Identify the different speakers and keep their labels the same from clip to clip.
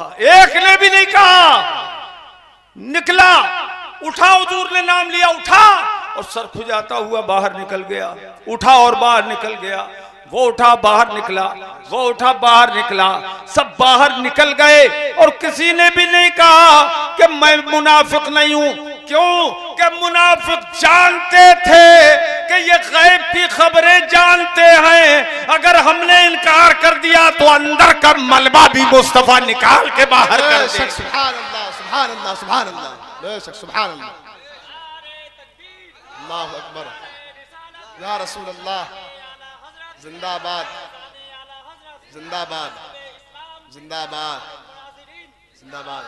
Speaker 1: एक ने भी नहीं कहा, निकला, उठा, हुजूर ने नाम लिया, उठा और सर खुजाता हुआ बाहर निकल गया। उठा और बाहर निकल गया, वो उठा बाहर निकला, वो उठा बाहर निकला, सब बाहर निकल गए और किसी ने भी नहीं कहा कि मैं मुनाफिक नहीं हूं। क्यों? कि मुनाफिक जानते थे कि ये गैब की खबरें जानते हैं, अगर हमने इनकार कर दिया तो अंदर का मलबा भी मुस्तफा निकाल के बाहर कर दे।
Speaker 2: सुभान अल्लाह, सुभान अल्लाह, सुभान अल्लाह, बेशक सुभान अल्लाह, अल्लाहु अकबर, या रसूल अल्लाह, जिंदाबाद, जिंदाबाद, जिंदाबाद, जिंदाबाद,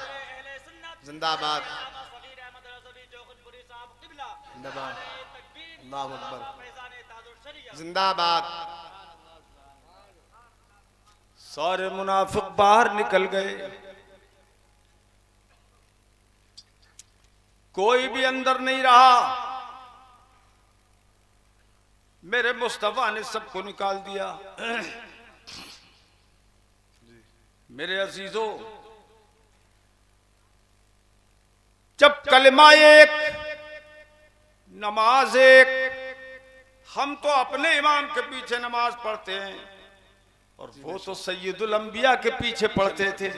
Speaker 2: जिंदाबाद, जिंदाबाद, अल्लाहु अकबर, जिंदाबाद।
Speaker 1: सारे मुनाफिक बाहर निकल गए, कोई भी अंदर नहीं रहा। मेरे मुस्तफा ने सबको निकाल दिया। मेरे अजीजों, जब कलिमा एक, नमाज एक, हम तो अपने इमाम के पीछे नमाज पढ़ते हैं और वो तो सैयदुल अंबिया के पीछे पढ़ते थे।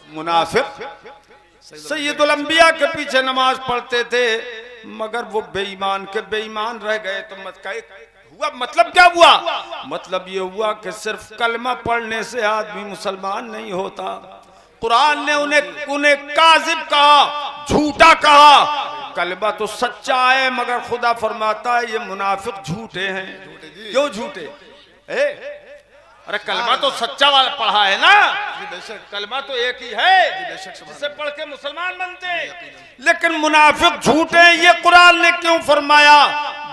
Speaker 1: मुनाफिक सैयदुल अंबिया के पीछे नमाज पढ़ते थे, मगर वो बेईमान के बेईमान रह गए। तो हुआ मतलब क्या हुआ? मतलब ये हुआ कि सिर्फ कलमा पढ़ने से आदमी मुसलमान नहीं होता। कुरान ने उन्हें काजिब कहा, झूठा कहा। कलमा तो सच्चा है, मगर खुदा फरमाता है ये मुनाफिक झूठे हैं। क्यों झूठे? अरे कलमा तो सच्चा वाला पढ़ा है ना, कलमा तो एक ही है जिसे पढ़ के मुसलमान बनते हैं, लेकिन मुनाफिक झूठे हैं। ये कुरान ने क्यों फरमाया?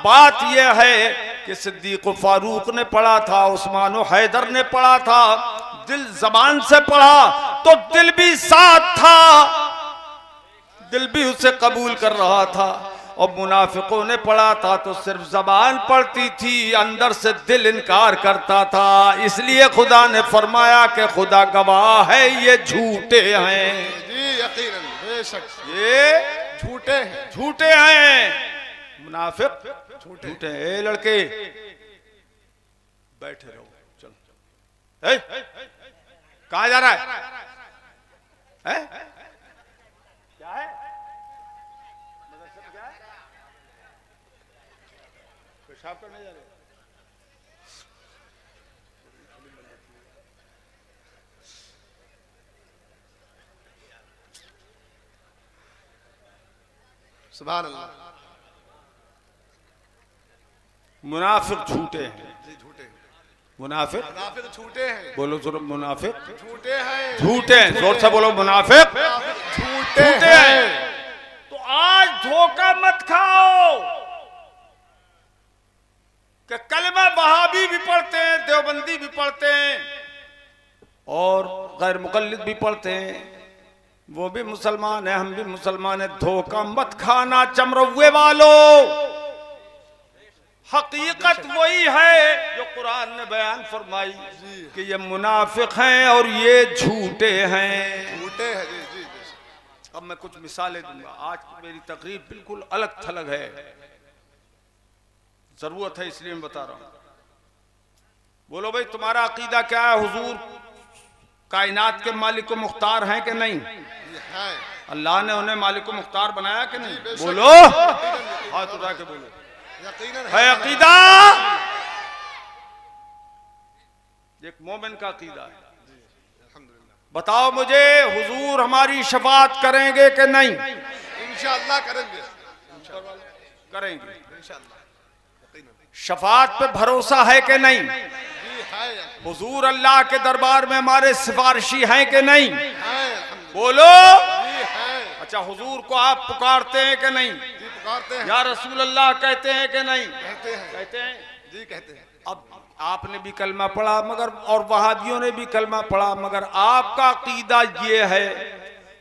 Speaker 1: बात यह है कि सिद्दीक फारूक ने पढ़ा था, उस्मान और हैदर ने पढ़ा था, दिल जबान से पढ़ा तो दिल भी साथ था, दिल भी उसे कबूल कर रहा था। और मुनाफिकों ने पढ़ा था तो सिर्फ जबान पढ़ती थी, अंदर से दिल इनकार करता था। इसलिए खुदा ने फरमाया कि खुदा गवाह है ये झूठे हैं।
Speaker 2: जी यकीनन, बेशक
Speaker 1: ये
Speaker 2: झूठे हैं,
Speaker 1: झूठे हैं, मुनाफिक झूठे हैं। ए लड़के बैठे रहो, चलो। कहाँ जा रहा है? क्या है? पेशाब करने जा रहे?
Speaker 2: सुभान अल्लाह।
Speaker 1: मुनाफिक झूठे हैं,
Speaker 2: झूठे,
Speaker 1: मुनाफिक
Speaker 2: मुनाफिक झूठे हैं।
Speaker 1: बोलो जोर, मुनाफिक
Speaker 2: झूठे हैं,
Speaker 1: झूठे हैं, जोर से बोलो, मुनाफिक
Speaker 2: झूठे
Speaker 1: झूठे हैं। तो आज धोखा मत खाओ कि कलमा वहाबी भी पढ़ते हैं, देवबंदी भी पढ़ते हैं और गैर मुकल्लिद भी पढ़ते हैं, वो भी मुसलमान है, हम भी मुसलमान है। धोखा मत खाना चमरौए वालों। हकीकत वही है जो कुरान ने बयान फरमाई कि ये मुनाफिक हैं और ये झूठे हैं।
Speaker 2: झूठे हैं। जी जी जी।
Speaker 1: अब मैं कुछ मिसालें दूंगा। आज मेरी तकरीर बिल्कुल अलग थलग है, जरूरत है इसलिए मैं बता रहा हूं। बोलो भाई, तुम्हारा अकीदा क्या है? हुजूर कायनात के मालिक मुख्तार हैं कि नहीं? अल्लाह ने उन्हें मालिक मुख्तार बनाया कि नहीं? बोलो, हाथ उठा के बोलो, है अकीदा? एक मोमिन का अकीदा है। बताओ मुझे, हुजूर हमारी शफाअत करेंगे कि नहीं?
Speaker 2: इंशाअल्लाह करेंगे,
Speaker 1: करेंगे। शफाअत पे भरोसा है कि नहीं? हुजूर अल्लाह के दरबार में हमारे सिफारिशी हैं कि नहीं? बोलो। अच्छा, हुजूर को आप पुकारते हैं कि नहीं?
Speaker 2: पुकारते हैं।
Speaker 1: या रसूल अल्लाह कहते हैं कि नहीं?
Speaker 2: कहते हैं जी, कहते हैं।
Speaker 1: अब आपने भी कलमा पढ़ा, मगर और वहाबियों ने भी कलमा पढ़ा, मगर आपका अकीदा ये है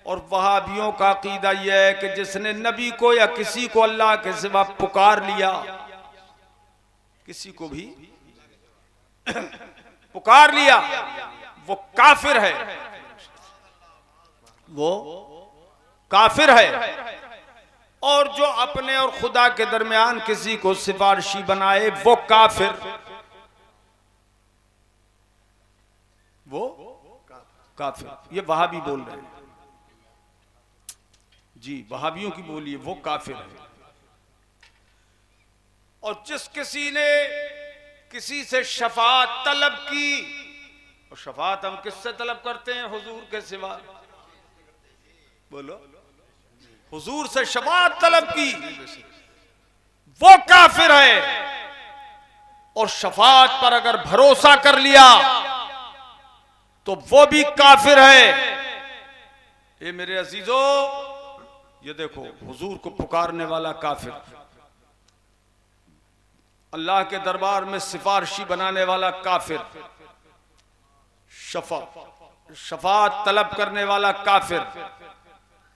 Speaker 1: और वहाबियों का अकीदा ये है कि जिसने नबी को या किसी को अल्लाह के सिवा पुकार लिया, किसी को भी पुकार लिया, वो काफिर है। वो काफिर है। और जो अपने और खुदा के दरमियान किसी को सिफारिशी बनाए वो काफिर, वो काफिर। ये वहाबी बोल रहे हैं जी, वहाबियों की बोली है, वो काफिर है। और जिस किसी ने किसी से शफाअत तलब की, और शफाअत हम किससे तलब करते हैं? हुजूर के सिवा। बोलो, हुजूर से शफाअत तलब की, वो काफिर है। और शफाअत पर अगर भरोसा कर लिया तो वो भी काफिर है। ये मेरे अजीजों, ये देखो, हुजूर को पुकारने वाला काफिर, अल्लाह के दरबार में सिफारिशी बनाने वाला काफिर, शफाअत तलब करने वाला काफिर,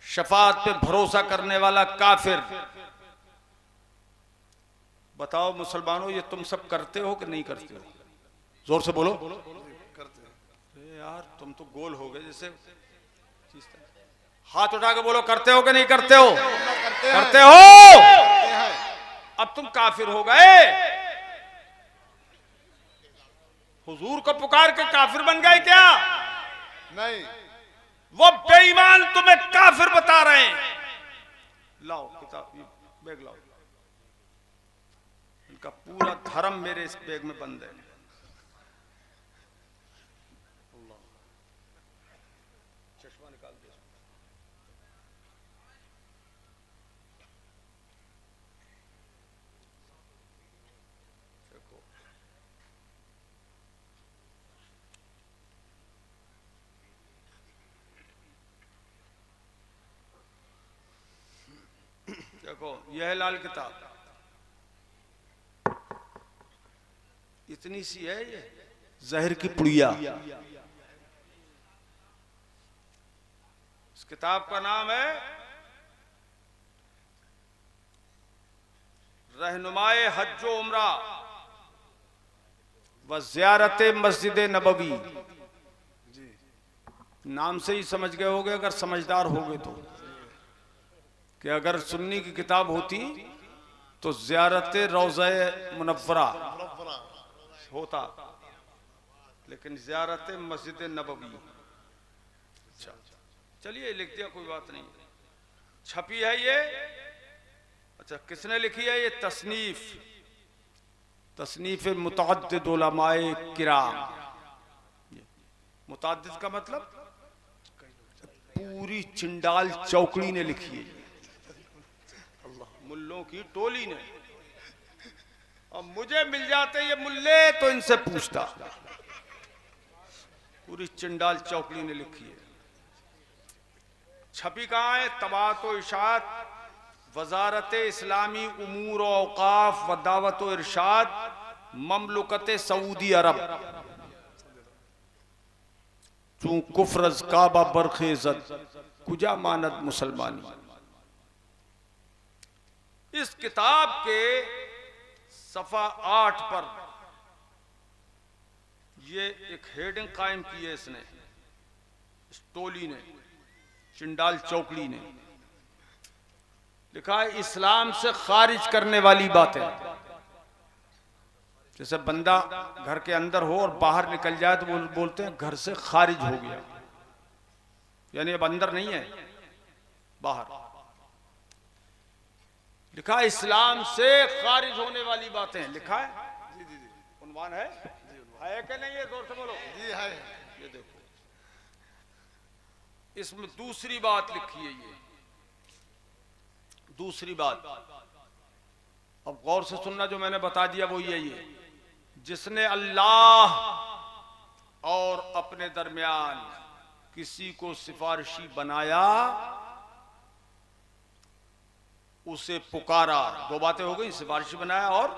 Speaker 1: शफाअत पे भरोसा करने वाला काफिर। बताओ मुसलमानों, ये तुम सब करते हो कि नहीं करते हो? जोर से बोलो। यार तुम तो गोल हो गए जैसे। हाथ उठा के बोलो, करते हो कि नहीं करते हो? करते हो। अब तुम काफिर हो गए। हुजूर को पुकार के काफिर बन गए क्या?
Speaker 2: नहीं,
Speaker 1: वो बेईमान तुम्हें काफिर बता रहे हैं। लाओ किताब, बैग लाओ। इनका पूरा धर्म मेरे इस बैग में बंद है। चश्मा निकाल दे। देखो, यह है लाल किताब, इतनी सी है ये, जहर की पुड़िया। इस किताब का नाम है रहनुमाए हज्जो उम्रा व ज़ियारत मस्जिद नबवी। नाम से ही समझ गए होगे, अगर समझदार होगे तो, कि अगर सुन्नी की किताब होती तो ज़ियारत रोज़ा मुनव्वरा होता, लेकिन ज़ियारत मस्जिद नबवी। अच्छा चलिए, लिख दिया, कोई बात नहीं। छपी है ये। अच्छा, किसने लिखी है ये? तसनीफ मुतअद्दिद उलमाए किराम। मुतअद्दिद का मतलब पूरी चिंडाल चौकड़ी ने लिखी है, मुल्लों की टोली ने। और मुझे मिल जाते ये मुल्ले तो इनसे पूछता। पूरी चिंडाल चौकड़ी ने लिखी है। छपी कहाँ है? तबात व इशात, वजारत इस्लामी उमूर व औकाफ व दावत व इरशाद, ममलुकत सऊदी अरब। चूं कुफ्रज काबा बरखेजत, कुजा मानद मुसलमानी। इस किताब के सफा 8 पर ये एक हेडिंग कायम की है इसने, टोली ने, चिंडाल चौकड़ी ने। लिखा है इस्लाम से खारिज करने वाली बातें। जैसे बंदा घर के अंदर हो और बाहर निकल जाए तो बोलते हैं घर से खारिज हो गया, यानी अब अंदर नहीं है, बाहर। लिखा है इस्लाम से खारिज होने वाली बातें। लिखा है,
Speaker 2: जी जी जी,
Speaker 1: उन्वान है कि नहीं है? जोर से बोलो।
Speaker 2: जी है।
Speaker 1: ये देखो, इसमें दूसरी बात लिखी है। ये दूसरी बात, अब गौर से सुनना, जो मैंने बता दिया वो यही है। जिसने अल्लाह और अपने दरमियान किसी को सिफारिशी बनाया, उसे पुकारा। दो बातें हो गई, सिफारिशी बनाया और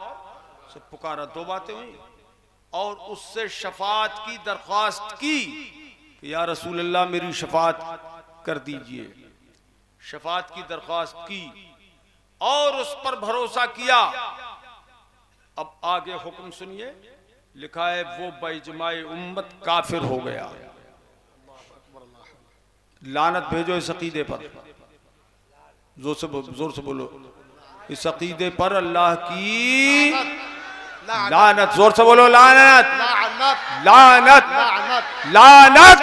Speaker 1: उसे पुकारा, दो बातें हुई। और उससे शफाअत की दरख्वास्त की कि या रसूल अल्लाह मेरी शफाअत कर दीजिए। शफाअत की दरख्वास्त की और उस पर भरोसा किया। अब आगे हुक्म सुनिए। लिखा है वो बेइजमाए उम्मत काफिर हो गया। लानत भेजो इस अकीदे पर, जोर से बोलो, इस अकीदे पर अल्लाह की लानत। जोर से बोलो, लानत लानत लानत।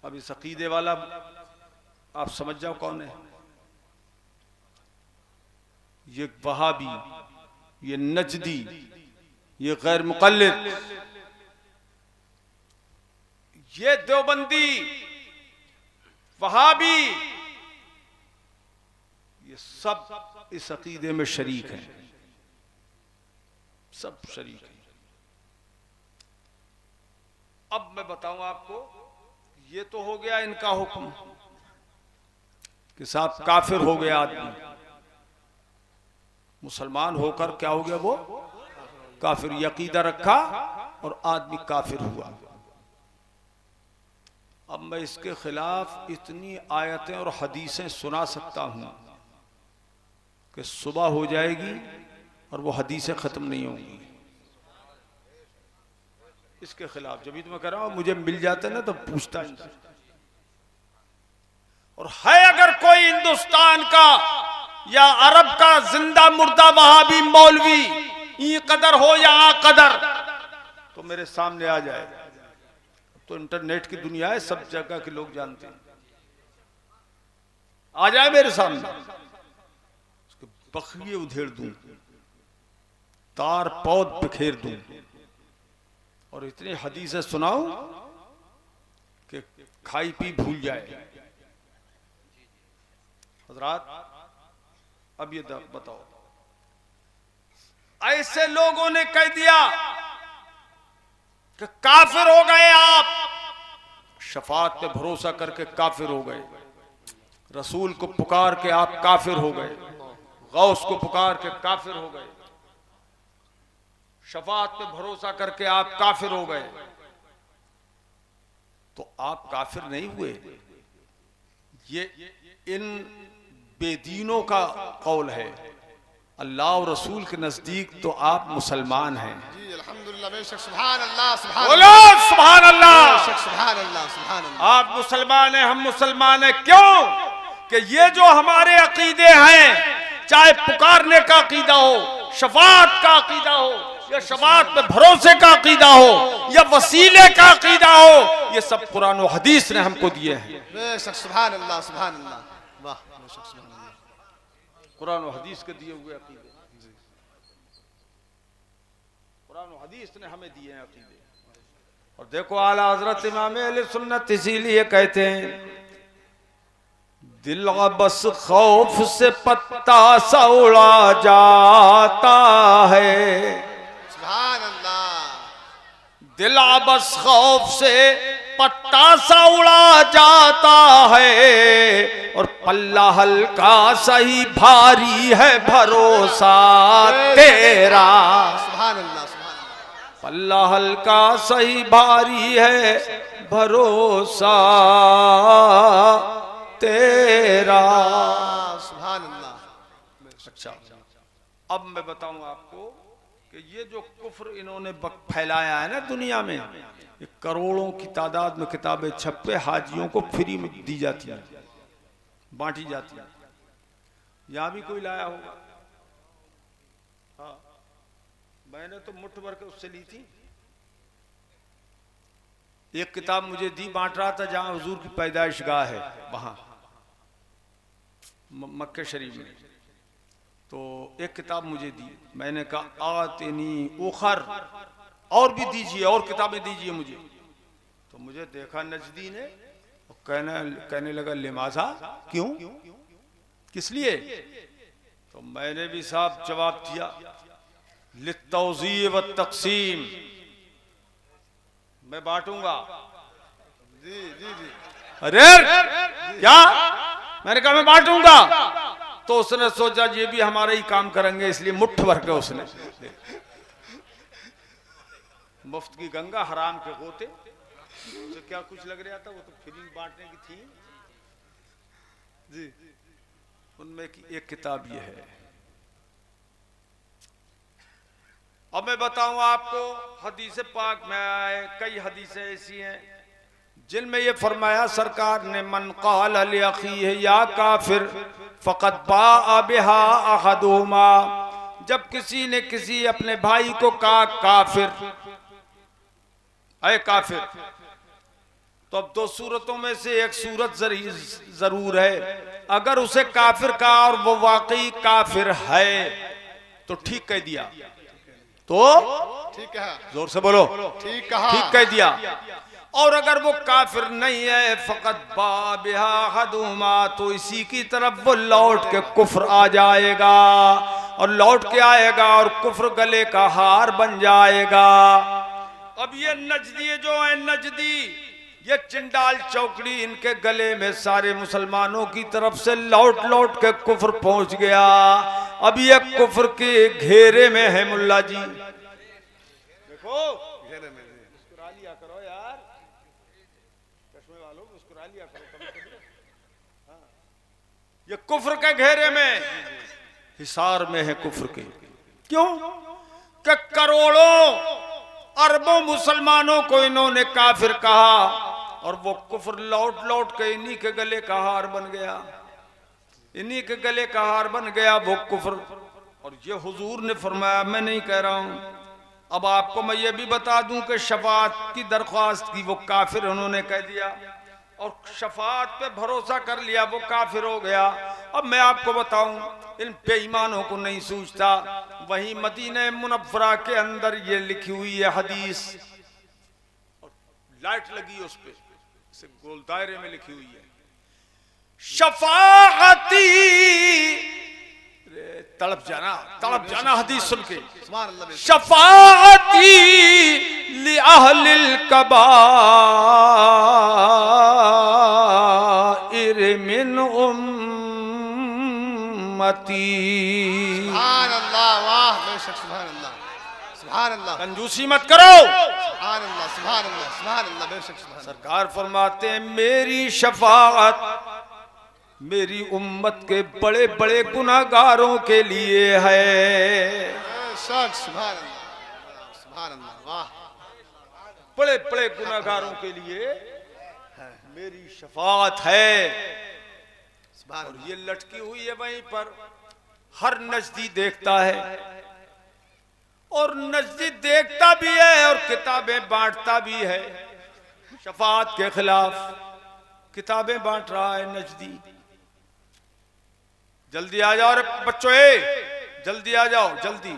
Speaker 1: अब इस अकीदे वाला आप समझ जाओ कौन है। ये वहाबी, ये नजदी, ये गैर मुक़ल्लिद, ये देवबंदी, वहाबी, ये सब इस अकीदे में शरीक हैं, सब शरीक हैं। अब मैं बताऊं आपको, ये तो हो गया इनका हुक्म कि साहब काफिर हो गया आदमी, मुसलमान होकर क्या हो गया वो काफिर, यकीदा रखा और आदमी काफिर हुआ। अब मैं इसके खिलाफ इतनी आयतें और हदीसें सुना सकता हूं कि सुबह हो जाएगी और वो हदीसें खत्म नहीं होंगी इसके खिलाफ। जब भी तो मैं कह रहा हूं मुझे मिल जाते ना तो पूछता इनसे। और है अगर कोई हिंदुस्तान का या अरब का जिंदा मुर्दा वहाबी मौलवी, ई कदर हो या आ कदर, तो मेरे सामने आ जाए। तो इंटरनेट की दुनिया है, सब जगह के लोग जानते हैं। आ जाए मेरे सामने, उसके बखिए उधेड़ दूं, तार पौध बिखेर दूं और इतनी हदीसें सुनाऊं कि खाई पी भूल जाए। हजरात अब ये बताओ, ऐसे लोगों ने कह दिया कि काफिर हो गए आप, शफात पे भरोसा करके काफिर हो गए, रसूल को पुकार के आप काफिर हो गए, गौस को पुकार के काफिर हो गए, शफात पे भरोसा करके आप काफिर हो गए। तो आप काफिर नहीं हुए, ये इन बेदीनों का कौल है। अल्लाह और रसूल के नजदीक तो आप मुसलमान हैं।
Speaker 2: जी अल्हम्दुलिल्लाह, बेशक, सुभान अल्लाह, सुभान
Speaker 1: बोलो सुभान अल्लाह,
Speaker 2: बेशक, सुभान अल्लाह, सुभान अल्लाह।
Speaker 1: आप मुसलमान हैं, हम मुसलमान हैं। क्यों कि ये जो हमारे अकीदे हैं, चाहे पुकारने का अकीदा हो, शफात का अकीदा हो, या शफात पे भरोसे का अकीदा हो, या वसीले का अकीदा हो, ये सब कुरान और हदीस ने हमको दिए हैं।
Speaker 2: बेशक, सुभान अल्लाह, सुभान अल्लाह, वाह, बेशक, सुभान अल्लाह।
Speaker 1: कुरान और हदीस के दिए हुए अकीदे, कुरान और हदीस ने हमें दिए हैं अकीदे। और देखो आला हजरत इमाम अहले सुन्नत इसीलिए कहते हैं, दिल बस खौफ से पत्ता सा उड़ा जाता है,
Speaker 2: सुभान अल्लाह।
Speaker 1: दिल बस खौफ से पत्ता सा उड़ा जाता है, और पल्ला हल्का सही भारी है भरोसा तेरा।
Speaker 2: सुभान अल्लाह, सुभान अल्लाह।
Speaker 1: पल्ला हल्का सही भारी है भरोसा तेरा।
Speaker 2: सुभान अल्लाह।
Speaker 1: अच्छा, अब मैं बताऊं आपको कि ये जो कुफ्र इन्होंने फैलाया है ना दुनिया में, ये करोड़ों की तादाद में किताबें छपे हाजियों को फ्री में दी जाती है, बांटी जाती है। यहां भी कोई लाया होगा? हाँ, मैंने तो मुट्ठ भर के उससे ली थी। एक किताब मुझे दी, बांट रहा था जहां हुजूर की पैदाइश गाह है, वहां मक्के शरीफ में। तो एक किताब मुझे दी, मैंने कहा आतिनी उखर, और भी दीजिए, और किताबें दीजिए मुझे। तो मुझे देखा नजदी ने, कहने लगा लिमाजा, क्यों, किस लिए? तो मैंने भी साहब जवाब दिया, लित्तौज़ी व तक़सीम, मैं बांटूंगा।
Speaker 2: जी जी जी।
Speaker 1: अरे क्या? मैंने कहा मैं बांटूंगा। तो उसने सोचा ये भी हमारा ही काम करेंगे, इसलिए मुट्ठ भर के उसने मुफ्त की गंगा हराम के गोते, उसे क्या कुछ लग रहा था, वो तो फ्री बांटने की थी जी। उनमें की एक किताब ये है। अब मैं बताऊं आपको, हदीस पाक में आए कई हदीसें ऐसी हैं जिनमें ये फरमाया सरकार ने, मन क़ाल लि अख़ीहि या काफिर फ़क़द बाअ बिहा अहदुहुमा, जब किसी ने किसी अपने भाई को कहा काफिर, अय काफिर, तो अब दो सूरतों में से एक सूरत जरूर है, अगर उसे काफिर कहा और वो वाकई काफिर है तो ठीक कह दिया, तो
Speaker 2: ठीक है,
Speaker 1: जोर से बोलो,
Speaker 2: ठीक कहा,
Speaker 1: ठीक कह दिया। और अगर वो काफिर नहीं है, फकत बाबिहा हदुमा, तो इसी की तरफ वो लौट के कुफ्र आ जाएगा, और लौट के आएगा और कुफ्र गले का हार बन जाएगा। अब ये नजदी जो है, नजदी ये चिंडाल चौकड़ी, इनके गले में सारे मुसलमानों की तरफ से लौट लौट के कुफ्र पहुंच गया। अब ये कुफ्र के घेरे में है मुल्ला जी। देखो
Speaker 2: घेरे में जी।
Speaker 1: मुस्कुरा लिया करो यार, चश्मे वालों मुस्कुरा लिया करो कभी-कभी। हाँ। ये कुफ्र के घेरे में, हिसार में है कुफ्र के। क्यों कि करोड़ों अरबों मुसलमानों को इन्होंने काफिर कहा, और वो कुफ्र लौट लौट के इन्हीं के गले का हार बन गया, इन्हीं के गले का हार बन गया वो कुफ्र। और ये हुजूर ने फरमाया, मैं नहीं कह रहा हूं। अब आपको मैं ये भी बता दूं कि शफाअत की दरख्वास्त की, वो काफिर उन्होंने कह दिया, और शफाअत पे भरोसा कर लिया, वो काफिर हो गया। अब मैं आपको बताऊं, इन बेईमानों को नहीं सूझता। वहीं मदीना मुनव्वरा के अंदर ये लिखी हुई है हदीस, और लाइट लगी उस पे, इसे गोल दायरे में लिखी हुई है, शफाअती, तड़प जाना हदीस सुन के, शफाअती लि अहलिल कबाइर मिन उम्मती।
Speaker 2: सुभान अल्लाह, वाह, बेशक सुभान अल्लाह, सुभान अल्लाह,
Speaker 1: कंजूसी मत करो।
Speaker 2: सुभान अल्लाह, सुभान अल्लाह, सुभान अल्लाह, बेशक सुभान अल्लाह।
Speaker 1: सरकार फरमाते हैं, मेरी शफाअत मेरी उम्मत के बड़े बड़े गुनाहगारों के लिए है।
Speaker 2: बेशक सुभान अल्लाह, सुभान अल्लाह, वाह,
Speaker 1: बड़े बड़े गुनाहगारों के लिए मेरी शफाअत है। और ये लटकी हुई है वहीं पर, हर नजदी देखता है, और नजदी देखता भी है और किताबें बांटता भी है। शफाअत के खिलाफ किताबें बांट रहा है नजदी। जल्दी आ जाओ रे बच्चों, जल्दी आ जाओ, जल्दी,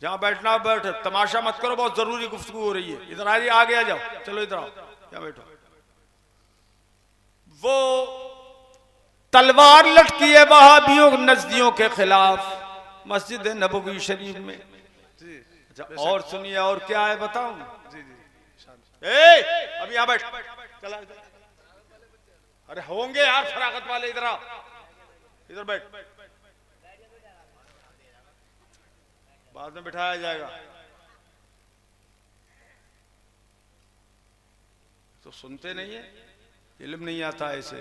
Speaker 1: जहां बैठना बैठ, तमाशा मत करो, बहुत जरूरी गुफ्तगू हो रही है। इधर आ, आगे आ जाओ, चलो इधर आओ, क्या बैठो। वो तलवार लटकी है वहाबियों नजदियों के खिलाफ मस्जिद नबवी शरीफ में। अच्छा, और सुनिए, और क्या है बताऊं?
Speaker 2: जी जी,
Speaker 1: अब यहां बैठ, चला इधर। अरे होंगे यार फरागत वाले, इधर आओ, इधर बैठ, बाद में बिठाया जाएगा। तो सुनते नहीं है, इल्म नहीं आता ऐसे।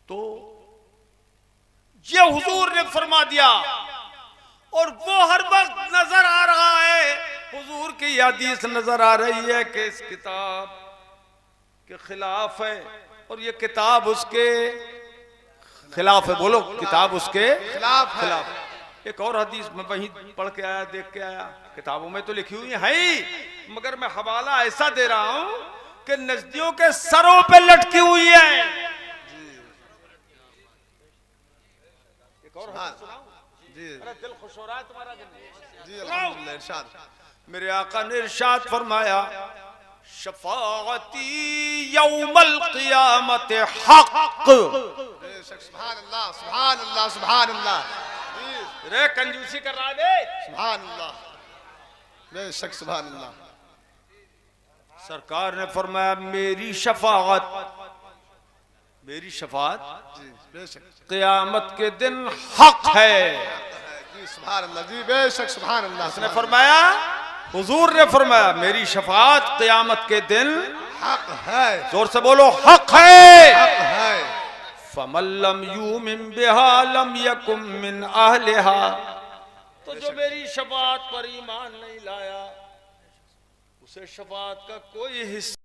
Speaker 1: तो ये हुजूर ने फरमा दिया, और वो हर वक्त नजर आ रहा है, हुजूर की हदीस नजर आ रही है कि इस किताब के खिलाफ है, और ये किताब उसके खिलाफ है। बोलो, किताब उसके
Speaker 2: खिलाफ है।
Speaker 1: एक और हदीस में वहीं पढ़ के आया, देख के आया, किताबों में तो लिखी हुई है ही, मगर मैं हवाला ऐसा दे रहा हूं कि नजदियों के सरों पे लटकी हुई है। एक और हदीस सुनाऊं?
Speaker 2: जी
Speaker 1: अरे दिल खुश हो रहा है तुम्हारा दिन।
Speaker 2: जी, अल्हम्दुलिल्लाह, इरशाद।
Speaker 1: मेरे आका ने इरशाद फरमाया, शफाअती यौमल क़ियामत हक़।
Speaker 2: बेशक सुभान अल्लाह, सुभान अल्लाह, सुभान अल्लाह,
Speaker 1: रे कंजूसी कर रहा है,
Speaker 2: सुभान अल्लाह, बेशक सुभान अल्लाह।
Speaker 1: सरकार ने फरमाया, मेरी शफाअत जी,
Speaker 2: बेशक
Speaker 1: क़यामत के दिन हक है।
Speaker 2: जी, सुभान अल्लाह, जी, बेशक सुभान अल्लाह।
Speaker 1: उसने फरमाया, हुजूर ने फरमाया, मेरी शफाअत क़यामत के दिन
Speaker 2: हक है।
Speaker 1: जोर से बोलो, हक है।
Speaker 2: हक है।
Speaker 1: फमल्लम युमिन बिहा लम यकुम मिन अहलिहा। तो जो मेरी शफाअत पर ईमान नहीं लाया, उसे शफाअत का कोई हिस्सा